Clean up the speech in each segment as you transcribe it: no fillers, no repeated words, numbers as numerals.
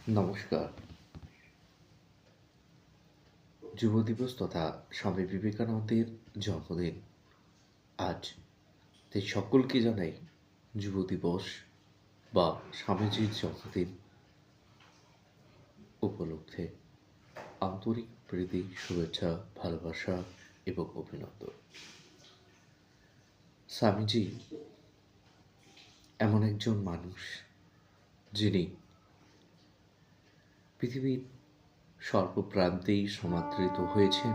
নমস্কার। যুব দিবস তথা স্বামী বিবেকানন্দের জন্মদিন আজ। তাই সকলকে জানাই যুব দিবস বা স্বামীজির জন্মদিন উপলক্ষে আন্তরিক প্রীতি, শুভেচ্ছা, ভালোবাসা এবং অভিনন্দন। স্বামীজি এমন একজন মানুষ যিনি পৃথিবীর সর্বপ্রান্তেই সমাদৃত হয়েছেন,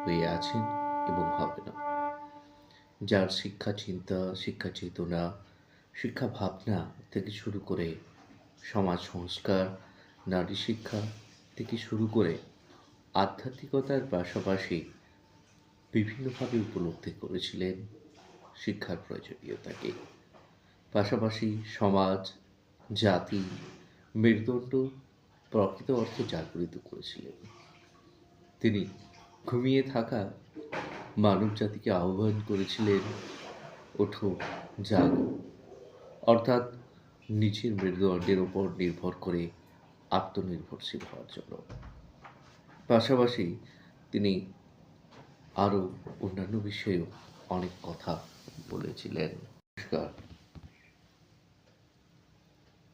হয়ে আছেন এবং হবেন। যার শিক্ষা চিন্তা, শিক্ষা চেতনা, শিক্ষা ভাবনা থেকে শুরু করে সমাজ সংস্কার, নারী শিক্ষা থেকে শুরু করে আধ্যাত্মিকতার পাশাপাশি বিভিন্নভাবে উপলব্ধি করেছিলেন শিক্ষার প্রয়োজনীয়তাকে। পাশাপাশি সমাজ, জাতি, মেরুদণ্ড প্রকৃত অর্থে জাগরিত করেছিলেন। তিনি ঘুমিয়ে থাকা মানব জাতিকে আহ্বান করেছিলেন, ওঠো, জাগো। অর্থাৎ নিজের মেরুদণ্ডের ওপর নির্ভর করে আত্মনির্ভরশীল হওয়ার জন্য। পাশাপাশি তিনি আরও অন্যান্য বিষয়েও অনেক কথা বলেছিলেন। নমস্কার।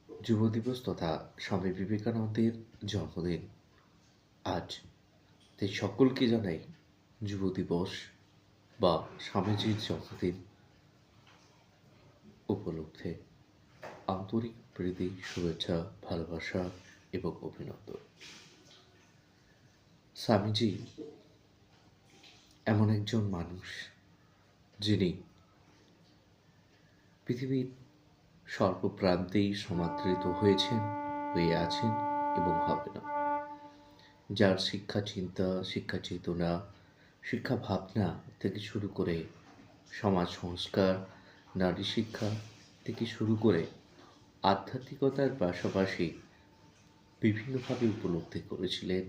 যুব দিবস তথা স্বামী বিবেকানন্দের জন্মদিন আজ। তাই সকলকে জানাই যুব দিবস বা স্বামীজির জন্মদিন উপলক্ষে আন্তরিক প্রীতি, শুভেচ্ছা, ভালোবাসা এবং অভিনন্দন। স্বামীজি এমন একজন মানুষ যিনি পৃথিবীর সর্বপ্রান্তেই সমাদৃত হয়েছেন, হয়ে আছেন এবং হবেন। যার শিক্ষা চিন্তা, শিক্ষা চেতনা, শিক্ষা ভাবনা থেকে শুরু করে সমাজ সংস্কার, নারী শিক্ষা থেকে শুরু করে আধ্যাত্মিকতার পাশাপাশি বিভিন্নভাবে উপলব্ধি করেছিলেন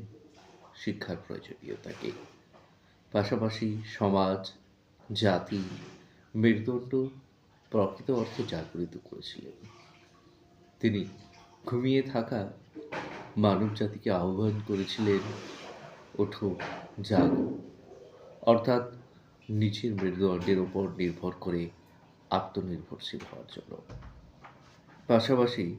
শিক্ষার প্রয়োজনীয়তাকে। পাশাপাশি সমাজ, জাতি, মেরুদণ্ড প্রকৃত অর্থে জাগরিত করেছিলেন। তিনি ঘুমিয়ে থাকা মানব জাতিকে আহ্বান করেছিলেন, ওঠো, জাগো। অর্থাৎ নিজের মেরুদণ্ডের ওপর নির্ভর করে আত্মনির্ভরশীল হওয়ার জন্য। পাশাপাশি